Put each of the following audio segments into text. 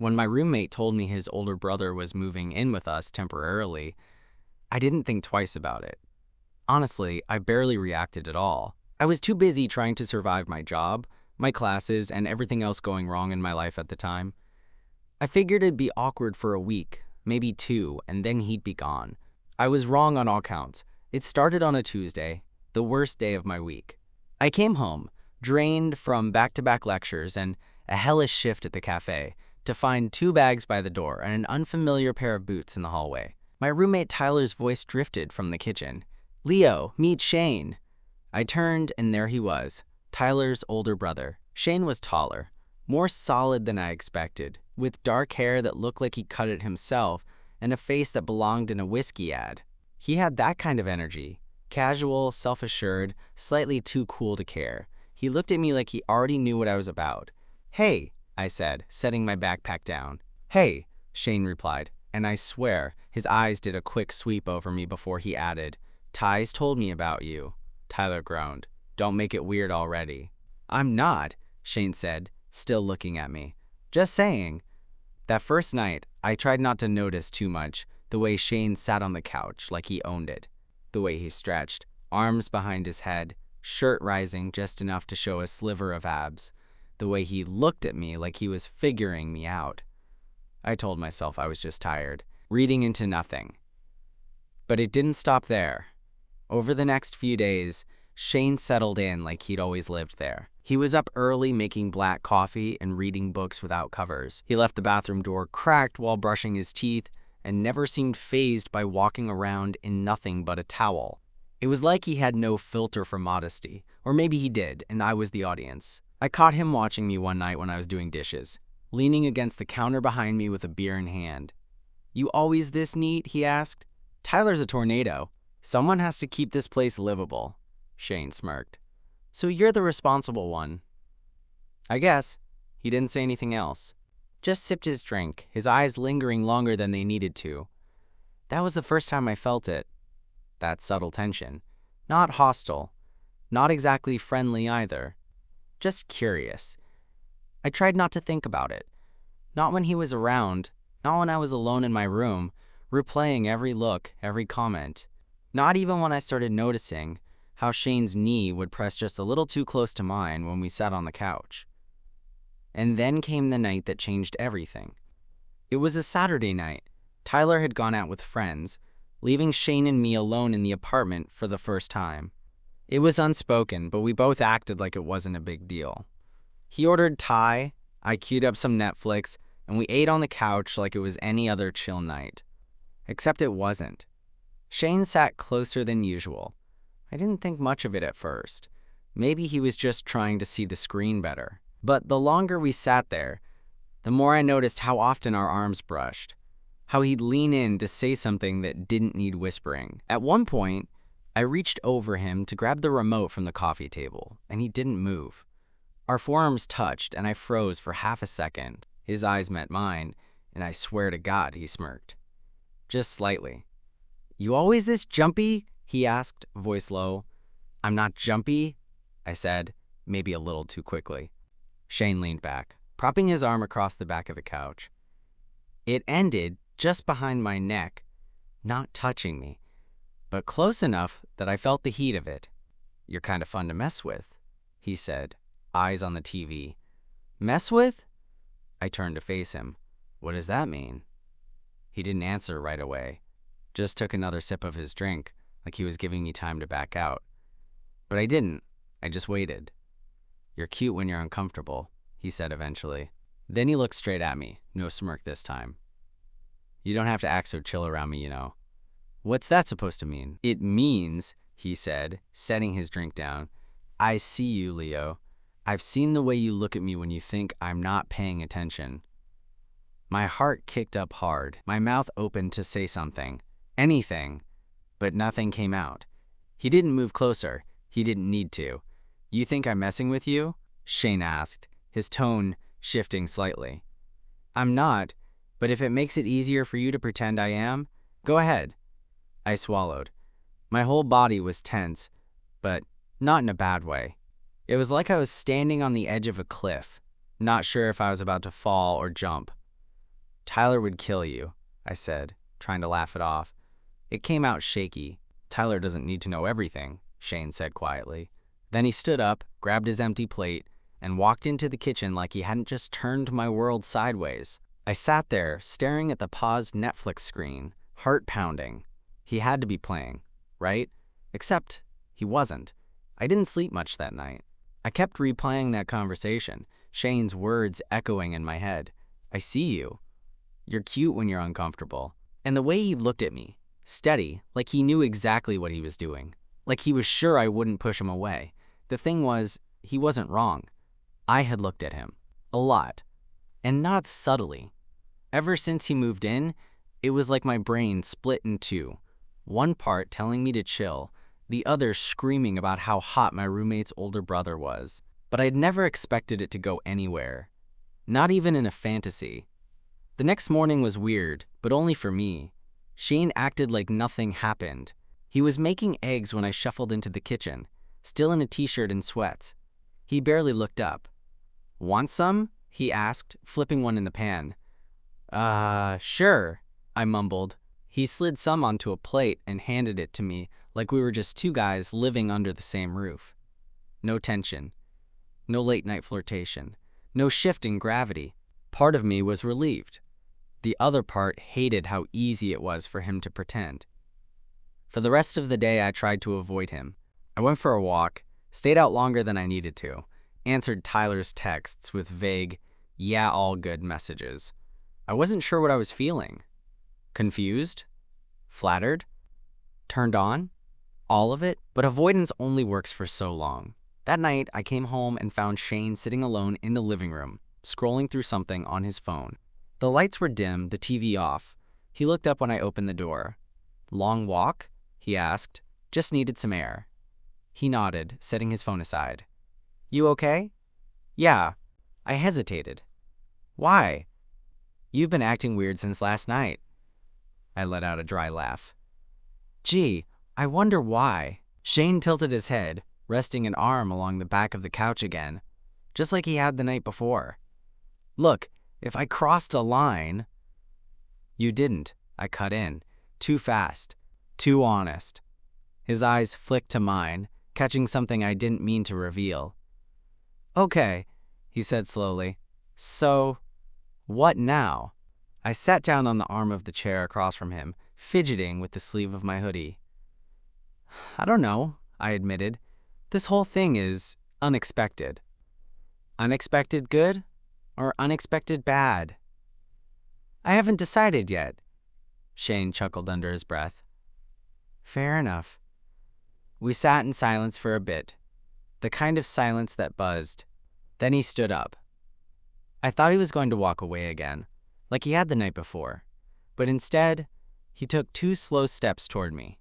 When my roommate told me his older brother was moving in with us temporarily, I didn't think twice about it. Honestly, I barely reacted at all. I was too busy trying to survive my job, my classes, and everything else going wrong in my life at the time. I figured it'd be awkward for a week, maybe two, and then he'd be gone. I was wrong on all counts. It started on a Tuesday, the worst day of my week. I came home, drained from back-to-back lectures and a hellish shift at the cafe, to find 2 bags by the door and an unfamiliar pair of boots in the hallway. My roommate Tyler's voice drifted from the kitchen. "Leo, meet Shane." I turned, and there he was, Tyler's older brother. Shane was taller, more solid than I expected, with dark hair that looked like he cut it himself and a face that belonged in a whiskey ad. He had that kind of energy, casual, self-assured, slightly too cool to care. He looked at me like he already knew what I was about. "Hey," I said, setting my backpack down. "Hey," Shane replied, and I swear his eyes did a quick sweep over me before he added, "Ty's told me about you." Tyler groaned. "Don't make it weird already." "I'm not," Shane said, still looking at me. "Just saying." That first night, I tried not to notice too much the way Shane sat on the couch like he owned it, the way he stretched, arms behind his head, shirt rising just enough to show a sliver of abs, the way he looked at me like he was figuring me out. I told myself I was just tired, reading into nothing. But it didn't stop there. Over the next few days, Shane settled in like he'd always lived there. He was up early making black coffee and reading books without covers. He left the bathroom door cracked while brushing his teeth and never seemed fazed by walking around in nothing but a towel. It was like he had no filter for modesty, or maybe he did, and I was the audience. I caught him watching me one night when I was doing dishes, leaning against the counter behind me with a beer in hand. "You always this neat?" he asked. "Tyler's a tornado. Someone has to keep this place livable." Shane smirked. "So you're the responsible one." "I guess." He didn't say anything else. Just sipped his drink, his eyes lingering longer than they needed to. That was the first time I felt it. That subtle tension. Not hostile. Not exactly friendly either. Just curious. I tried not to think about it. Not when he was around. Not when I was alone in my room, replaying every look, every comment. Not even when I started noticing how Shane's knee would press just a little too close to mine when we sat on the couch. And then came the night that changed everything. It was a Saturday night. Tyler had gone out with friends, leaving Shane and me alone in the apartment for the first time. It was unspoken, but we both acted like it wasn't a big deal. He ordered Thai, I queued up some Netflix, and we ate on the couch like it was any other chill night. Except it wasn't. Shane sat closer than usual. I didn't think much of it at first. Maybe he was just trying to see the screen better. But the longer we sat there, the more I noticed how often our arms brushed, how he'd lean in to say something that didn't need whispering. At one point, I reached over him to grab the remote from the coffee table, and he didn't move. Our forearms touched, and I froze for half a second. His eyes met mine, and I swear to God he smirked. Just slightly. "You always this jumpy?" he asked, voice low. "I'm not jumpy," I said, maybe a little too quickly. Shane leaned back, propping his arm across the back of the couch. It ended just behind my neck, not touching me, but close enough that I felt the heat of it. "You're kind of fun to mess with," he said, eyes on the TV. "Mess with?" I turned to face him. "What does that mean?" He didn't answer right away, just took another sip of his drink, like he was giving me time to back out. But I didn't. I just waited. "You're cute when you're uncomfortable," he said eventually. Then he looked straight at me, no smirk this time. "You don't have to act so chill around me, you know." "What's that supposed to mean?" "It means," he said, setting his drink down, "I see you, Leo. I've seen the way you look at me when you think I'm not paying attention." My heart kicked up hard, my mouth opened to say something, anything, but nothing came out. He didn't move closer. He didn't need to. "You think I'm messing with you?" Shane asked, his tone shifting slightly. "I'm not, but if it makes it easier for you to pretend I am, go ahead." I swallowed. My whole body was tense, but not in a bad way. It was like I was standing on the edge of a cliff, not sure if I was about to fall or jump. Tyler would kill you, I said, trying to laugh it off. It came out shaky. Tyler doesn't need to know everything, Shane said quietly. Then he stood up, grabbed his empty plate, and walked into the kitchen like he hadn't just turned my world sideways. I sat there, staring at the paused Netflix screen, heart pounding. He had to be playing, right? Except he wasn't. I didn't sleep much that night. I kept replaying that conversation, Shane's words echoing in my head. I see you. You're cute when you're uncomfortable. And the way he looked at me, steady, like he knew exactly what he was doing. Like he was sure I wouldn't push him away. The thing was, he wasn't wrong. I had looked at him. A lot. And not subtly. Ever since he moved in, it was like my brain split in two. One part telling me to chill, the other screaming about how hot my roommate's older brother was. But I'd never expected it to go anywhere. Not even in a fantasy. The next morning was weird, but only for me. Shane acted like nothing happened. He was making eggs when I shuffled into the kitchen, still in a t-shirt and sweats. He barely looked up. "Want some?" he asked, flipping one in the pan. Sure," I mumbled. He slid some onto a plate and handed it to me like we were just two guys living under the same roof. No tension. No late-night flirtation. No shift in gravity. Part of me was relieved. The other part hated how easy it was for him to pretend. For the rest of the day, I tried to avoid him. I went for a walk, stayed out longer than I needed to, answered Tyler's texts with vague, "yeah, all good" messages. I wasn't sure what I was feeling. Confused? Flattered? Turned on? All of it? But avoidance only works for so long. That night, I came home and found Shane sitting alone in the living room, scrolling through something on his phone. The lights were dim, the TV off. He looked up when I opened the door. "Long walk?" he asked. "Just needed some air." He nodded, setting his phone aside. "You okay?" "Yeah." I hesitated. "Why?" "You've been acting weird since last night." I let out a dry laugh. "Gee, I wonder why." Shane tilted his head, resting an arm along the back of the couch again, just like he had the night before. "Look, if I crossed a line—" "You didn't," I cut in. Too fast. Too honest. His eyes flicked to mine, catching something I didn't mean to reveal. "Okay," he said slowly. "So, what now?" I sat down on the arm of the chair across from him, fidgeting with the sleeve of my hoodie. "I don't know," I admitted. "This whole thing is unexpected." "Unexpected good or unexpected bad?" "I haven't decided yet." Shane chuckled under his breath. "Fair enough." We sat in silence for a bit, the kind of silence that buzzed. Then he stood up. I thought he was going to walk away again, like he had the night before, but instead, he took 2 slow steps toward me.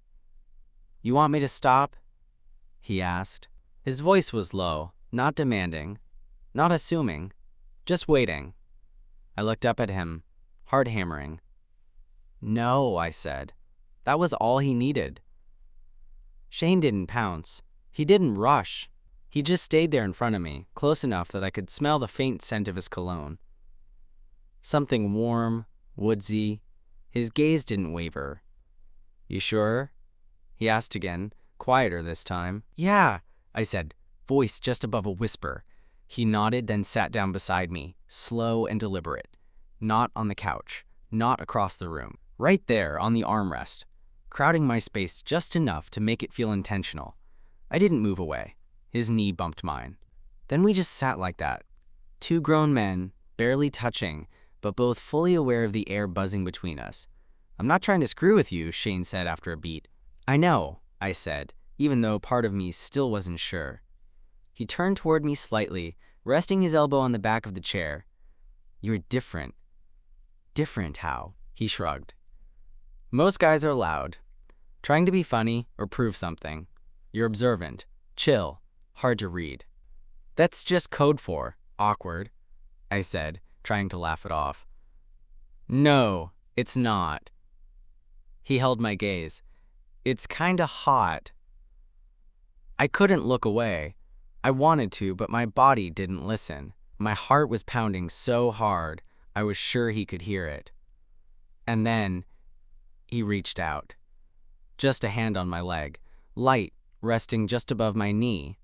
"You want me to stop?" he asked. His voice was low, not demanding, not assuming, just waiting. I looked up at him, heart hammering. "No," I said. That was all he needed. Shane didn't pounce. He didn't rush. He just stayed there in front of me, close enough that I could smell the faint scent of his cologne. Something warm, woodsy. His gaze didn't waver. "You sure?" he asked again, quieter this time. "Yeah," I said, voice just above a whisper. He nodded, then sat down beside me, slow and deliberate. Not on the couch, not across the room. Right there on the armrest, crowding my space just enough to make it feel intentional. I didn't move away. His knee bumped mine. Then we just sat like that. 2 grown men, barely touching, but both fully aware of the air buzzing between us. "I'm not trying to screw with you," Shane said after a beat. "I know," I said, even though part of me still wasn't sure. He turned toward me slightly, resting his elbow on the back of the chair. "You're different." "Different how?" He shrugged. "Most guys are loud, trying to be funny or prove something. You're observant, chill, hard to read." "That's just code for awkward," I said, trying to laugh it off. "No, it's not." He held my gaze. "It's kinda hot." I couldn't look away. I wanted to, but my body didn't listen. My heart was pounding so hard, I was sure he could hear it. And then he reached out. Just a hand on my leg, light, resting just above my knee.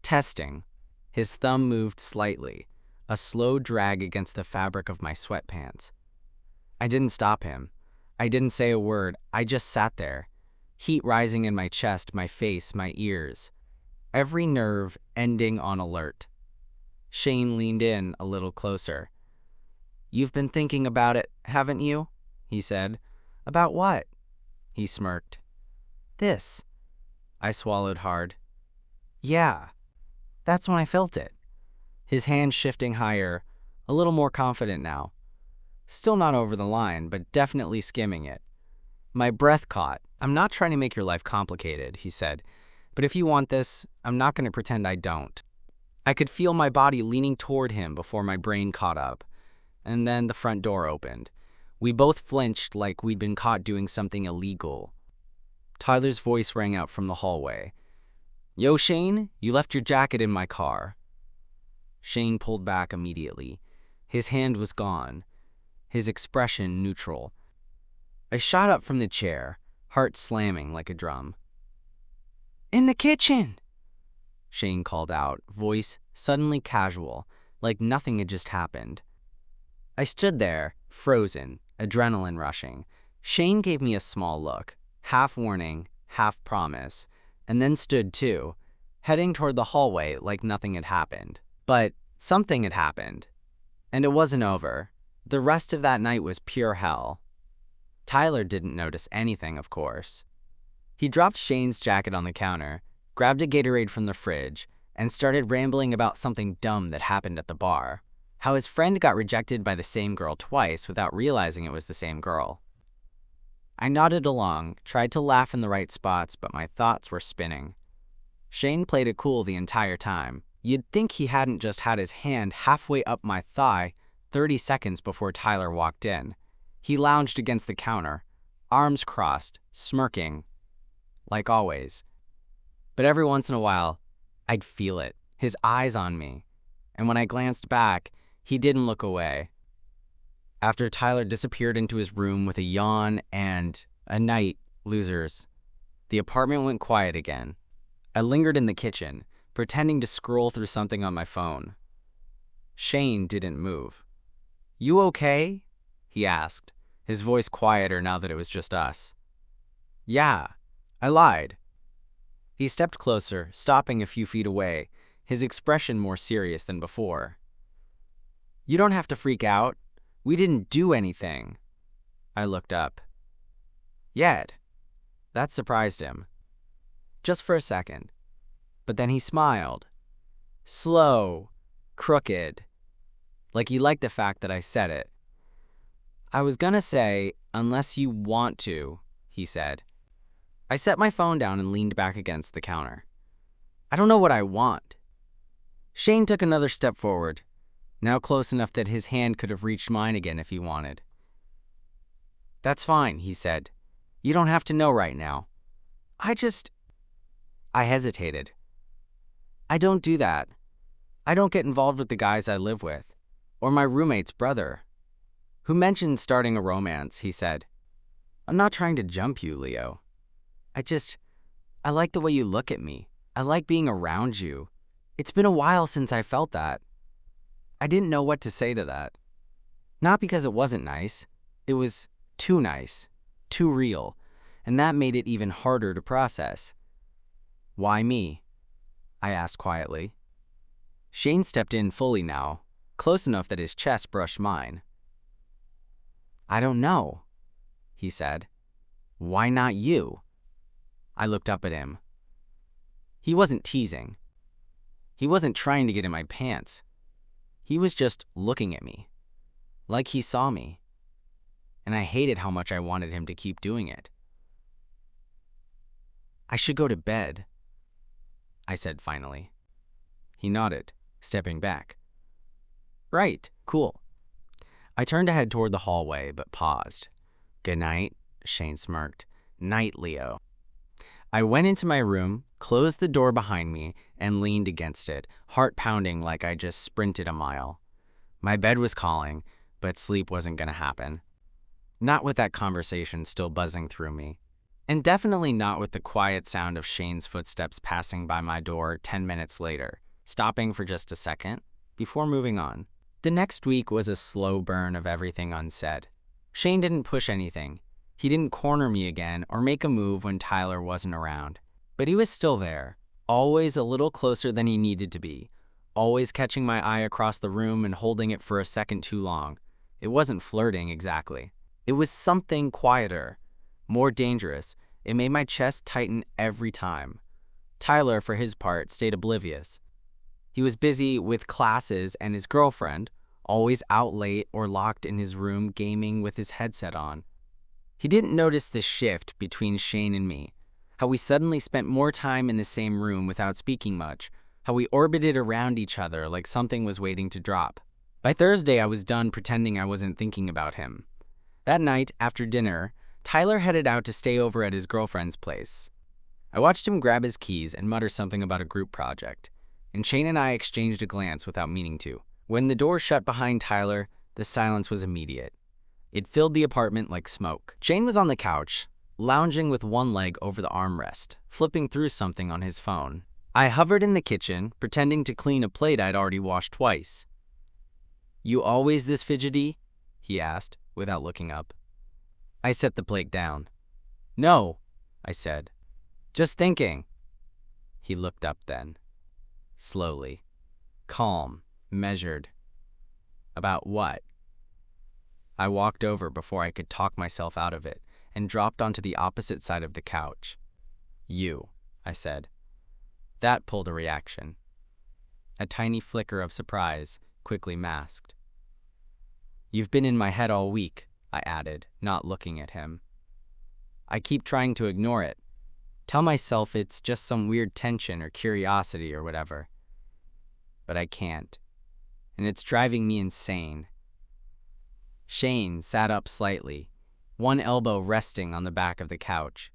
Testing. His thumb moved slightly, a slow drag against the fabric of my sweatpants. I didn't stop him. I didn't say a word. I just sat there, heat rising in my chest, my face, my ears, every nerve ending on alert. Shane leaned in a little closer. "You've been thinking about it, haven't you?" he said. "About what?" He smirked. "This." I swallowed hard. "Yeah, that's when I felt it." His hand shifting higher, a little more confident now. Still not over the line, but definitely skimming it. My breath caught. "I'm not trying to make your life complicated," he said. "But if you want this, I'm not going to pretend I don't." I could feel my body leaning toward him before my brain caught up. And then the front door opened. We both flinched like we'd been caught doing something illegal. Tyler's voice rang out from the hallway. "Yo, Shane, you left your jacket in my car." Shane pulled back immediately. His hand was gone, his expression neutral. I shot up from the chair, heart slamming like a drum. "In the kitchen!" Shane called out, voice suddenly casual, like nothing had just happened. I stood there, frozen, adrenaline rushing. Shane gave me a small look, half warning, half promise, and then stood too, heading toward the hallway like nothing had happened. But something had happened, and it wasn't over. The rest of that night was pure hell. Tyler didn't notice anything, of course. He dropped Shane's jacket on the counter, grabbed a Gatorade from the fridge, and started rambling about something dumb that happened at the bar. How his friend got rejected by the same girl twice without realizing it was the same girl. I nodded along, tried to laugh in the right spots, but my thoughts were spinning. Shane played it cool the entire time. You'd think he hadn't just had his hand halfway up my thigh 30 seconds before Tyler walked in. He lounged against the counter, arms crossed, smirking, like always. But every once in a while, I'd feel it, his eyes on me. And when I glanced back, he didn't look away. After Tyler disappeared into his room with a yawn and a night, losers, the apartment went quiet again. I lingered in the kitchen, pretending to scroll through something on my phone. Shane didn't move. "You okay?" he asked, his voice quieter now that it was just us. "Yeah, I lied." He stepped closer, stopping a few feet away, his expression more serious than before. "You don't have to freak out. We didn't do anything." I looked up. "Yet." That surprised him. Just for a second. But then he smiled. Slow, crooked, like he liked the fact that I said it. "I was gonna say, unless you want to," he said. I set my phone down and leaned back against the counter. "I don't know what I want." Shane took another step forward, now close enough that his hand could have reached mine again if he wanted. "That's fine," he said. "You don't have to know right now." I hesitated. "I don't do that. I don't get involved with the guys I live with, or my roommate's brother." "Who mentioned starting a romance," he said. "I'm not trying to jump you, Leo. I like the way you look at me. I like being around you. It's been a while since I felt that." I didn't know what to say to that. Not because it wasn't nice. It was too nice, too real, and that made it even harder to process. "Why me?" I asked quietly. Shane stepped in fully now, close enough that his chest brushed mine. "I don't know," he said. "Why not you?" I looked up at him. He wasn't teasing. He wasn't trying to get in my pants. He was just looking at me, like he saw me. And I hated how much I wanted him to keep doing it. "I should go to bed," I said finally. He nodded, stepping back. "Right, cool." I turned to head toward the hallway, but paused. "Good night," Shane smirked. "Night, Leo." I went into my room, closed the door behind me, and leaned against it, heart pounding like I just sprinted a mile. My bed was calling, but sleep wasn't gonna happen. Not with that conversation still buzzing through me. And definitely not with the quiet sound of Shane's footsteps passing by my door 10 minutes later, stopping for just a second before moving on. The next week was a slow burn of everything unsaid. Shane didn't push anything. He didn't corner me again or make a move when Tyler wasn't around. But he was still there, always a little closer than he needed to be, always catching my eye across the room and holding it for a second too long. It wasn't flirting exactly. It was something quieter, more dangerous. It made my chest tighten every time. Tyler, for his part, stayed oblivious. He was busy with classes and his girlfriend, always out late or locked in his room gaming with his headset on. He didn't notice the shift between Shane and me, how we suddenly spent more time in the same room without speaking much, how we orbited around each other like something was waiting to drop. By Thursday, I was done pretending I wasn't thinking about him. That night, after dinner, Tyler headed out to stay over at his girlfriend's place. I watched him grab his keys and mutter something about a group project, and Shane and I exchanged a glance without meaning to. When the door shut behind Tyler, the silence was immediate. It filled the apartment like smoke. Shane was on the couch, lounging with one leg over the armrest, flipping through something on his phone. I hovered in the kitchen, pretending to clean a plate I'd already washed twice. "You always this fidgety?" he asked, without looking up. I set the plate down. "No," I said. "Just thinking." He looked up then. Slowly. Calm. Measured. "About what?" I walked over before I could talk myself out of it and dropped onto the opposite side of the couch. "You," I said. That pulled a reaction. A tiny flicker of surprise, quickly masked. "You've been in my head all week," I added, not looking at him. "I keep trying to ignore it. Tell myself it's just some weird tension or curiosity or whatever. But I can't. And it's driving me insane." Shane sat up slightly, one elbow resting on the back of the couch.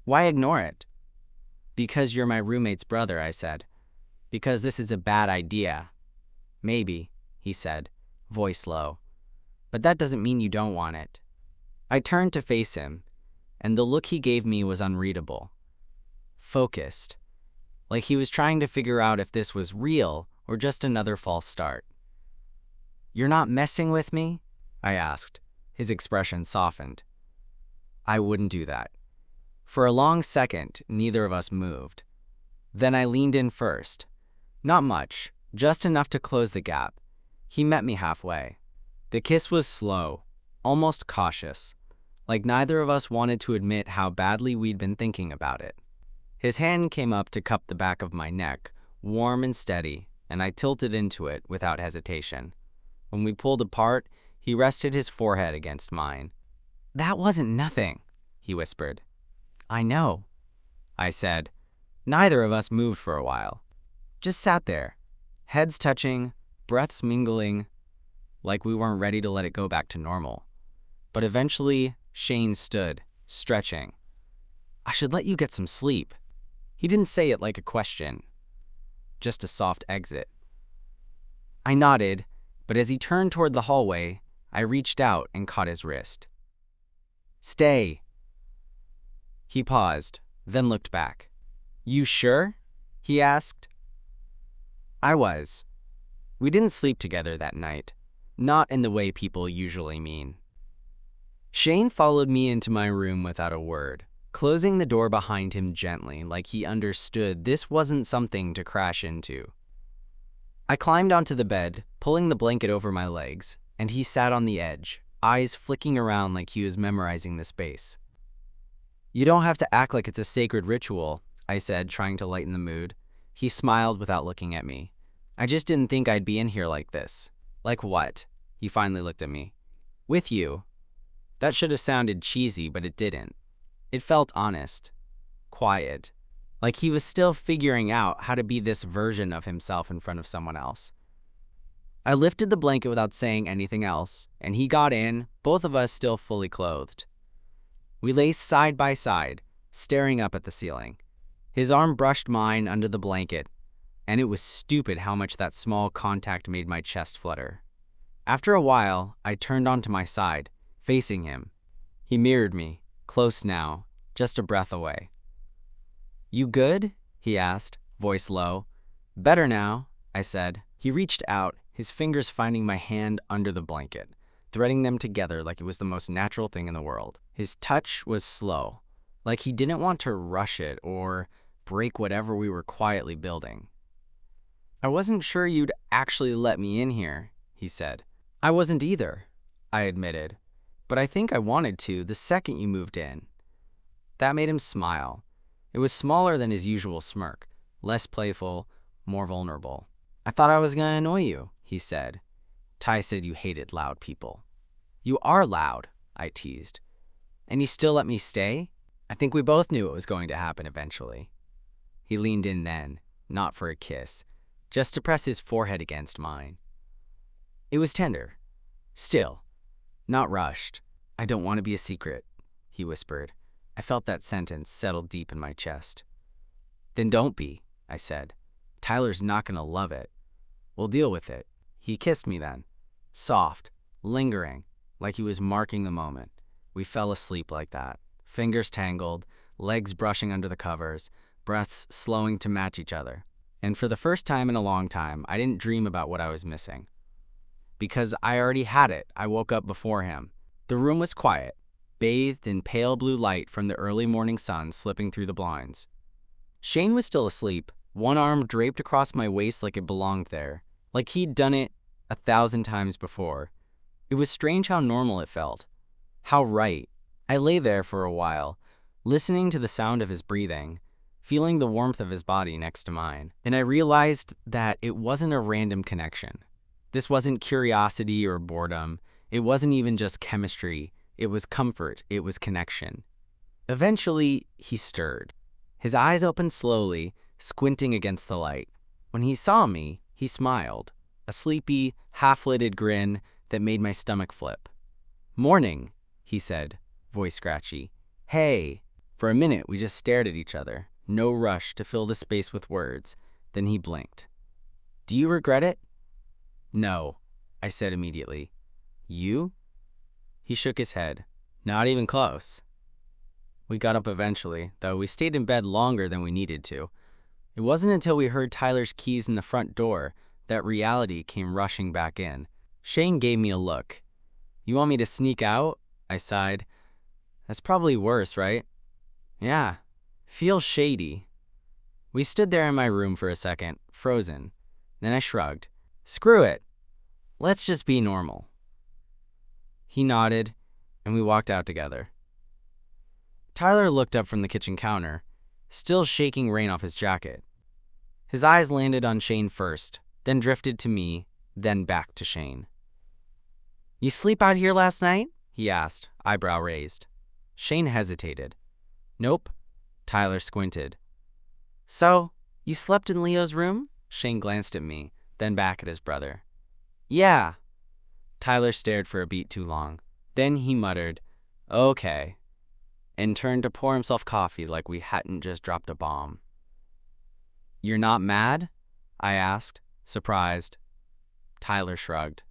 "Why ignore it?" "Because you're my roommate's brother," I said. "Because this is a bad idea." "Maybe," he said, voice low. "But that doesn't mean you don't want it." I turned to face him, and the look he gave me was unreadable. Focused, like he was trying to figure out if this was real or just another false start. "You're not messing with me?" I asked. His expression softened. "I wouldn't do that." For a long second, neither of us moved. Then I leaned in first. Not much, just enough to close the gap. He met me halfway. The kiss was slow, almost cautious, like neither of us wanted to admit how badly we'd been thinking about it. His hand came up to cup the back of my neck, warm and steady, and I tilted into it without hesitation. When we pulled apart, he rested his forehead against mine. "That wasn't nothing," he whispered. "I know," I said. Neither of us moved for a while. Just sat there, heads touching, breaths mingling, like we weren't ready to let it go back to normal. But eventually, Shane stood, stretching. "I should let you get some sleep." He didn't say it like a question, just a soft exit. I nodded, but as he turned toward the hallway, I reached out and caught his wrist. "Stay." He paused, then looked back. "You sure?" he asked. I was. We didn't sleep together that night, not in the way people usually mean. Shane followed me into my room without a word, closing the door behind him gently like he understood this wasn't something to crash into. I climbed onto the bed, pulling the blanket over my legs, and he sat on the edge, eyes flicking around like he was memorizing the space. "You don't have to act like it's a sacred ritual," I said, trying to lighten the mood. He smiled without looking at me. "I just didn't think I'd be in here like this." "Like what?" He finally looked at me. "With you." That should have sounded cheesy, but it didn't. It felt honest, quiet, like he was still figuring out how to be this version of himself in front of someone else. I lifted the blanket without saying anything else, and he got in, both of us still fully clothed. We lay side by side, staring up at the ceiling. His arm brushed mine under the blanket, and it was stupid how much that small contact made my chest flutter. After a while, I turned onto my side, facing him. He mirrored me, close now, just a breath away. "You good?" he asked, voice low. "Better now," I said. He reached out, his fingers finding my hand under the blanket, threading them together like it was the most natural thing in the world. His touch was slow, like he didn't want to rush it or break whatever we were quietly building. "I wasn't sure you'd actually let me in here," he said. "I wasn't either," I admitted, "but I think I wanted to the second you moved in." That made him smile. It was smaller than his usual smirk, less playful, more vulnerable. "I thought I was going to annoy you," he said. "Ty said you hated loud people." "You are loud," I teased. "And you still let me stay?" I think we both knew it was going to happen eventually. He leaned in then, not for a kiss, just to press his forehead against mine. It was tender. Still, not rushed. "I don't want to be a secret," he whispered. I felt that sentence settle deep in my chest. "Then don't be," I said. "Tyler's not going to love it. We'll deal with it." He kissed me then, soft, lingering, like he was marking the moment. We fell asleep like that, fingers tangled, legs brushing under the covers, breaths slowing to match each other. And for the first time in a long time, I didn't dream about what I was missing. Because I already had it, I woke up before him. The room was quiet, bathed in pale blue light from the early morning sun slipping through the blinds. Shane was still asleep, one arm draped across my waist like it belonged there, like he'd done it 1,000 times before. It was strange how normal it felt, how right. I lay there for a while, listening to the sound of his breathing, feeling the warmth of his body next to mine, and I realized that it wasn't a random connection. This wasn't curiosity or boredom. It wasn't even just chemistry. It was comfort. It was connection. Eventually, he stirred. His eyes opened slowly, squinting against the light. When he saw me, he smiled, a sleepy, half-lidded grin that made my stomach flip. "Morning," he said, voice scratchy. "Hey." For a minute, we just stared at each other, no rush to fill the space with words. Then he blinked. "Do you regret it?" "No," I said immediately. "You?" He shook his head. "Not even close." We got up eventually, though we stayed in bed longer than we needed to. It wasn't until we heard Tyler's keys in the front door that reality came rushing back in. Shane gave me a look. "You want me to sneak out?" I sighed. "That's probably worse, right?" "Yeah. Feels shady." We stood there in my room for a second, frozen. Then I shrugged. "Screw it. Let's just be normal." He nodded, and we walked out together. Tyler looked up from the kitchen counter, still shaking rain off his jacket. His eyes landed on Shane first, then drifted to me, then back to Shane. "You sleep out here last night?" he asked, eyebrow raised. Shane hesitated. "Nope." Tyler squinted. "So, you slept in Leo's room?" Shane glanced at me, then back at his brother. "Yeah." Tyler stared for a beat too long. Then he muttered, "Okay," and turned to pour himself coffee like we hadn't just dropped a bomb. "You're not mad?" I asked, surprised. Tyler shrugged.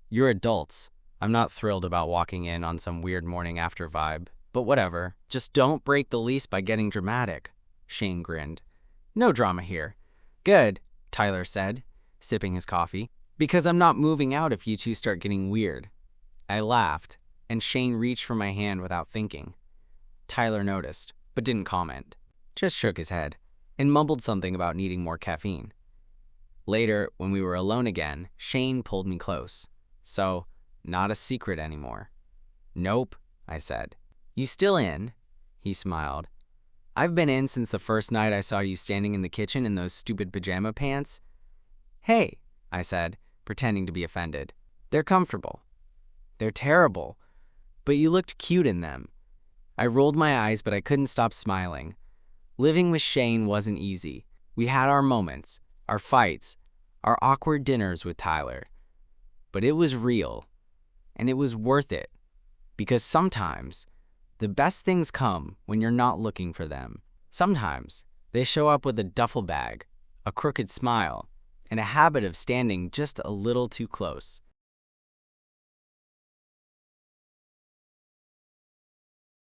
"You're adults. I'm not thrilled about walking in on some weird morning after vibe, but whatever. Just don't break the lease by getting dramatic." Shane grinned. "No drama here." "Good," Tyler said, sipping his coffee, "because I'm not moving out if you two start getting weird." I laughed, and Shane reached for my hand without thinking. Tyler noticed, but didn't comment, just shook his head, and mumbled something about needing more caffeine. Later, when we were alone again, Shane pulled me close. "So, not a secret anymore." "Nope," I said. "You still in?" He smiled. "I've been in since the first night I saw you standing in the kitchen in those stupid pajama pants." "Hey," I said, pretending to be offended. "They're comfortable." "They're terrible. But you looked cute in them." I rolled my eyes, but I couldn't stop smiling. Living with Shane wasn't easy. We had our moments, our fights, our awkward dinners with Tyler. But it was real, and it was worth it. Because sometimes, the best things come when you're not looking for them. Sometimes, they show up with a duffel bag, a crooked smile, and a habit of standing just a little too close.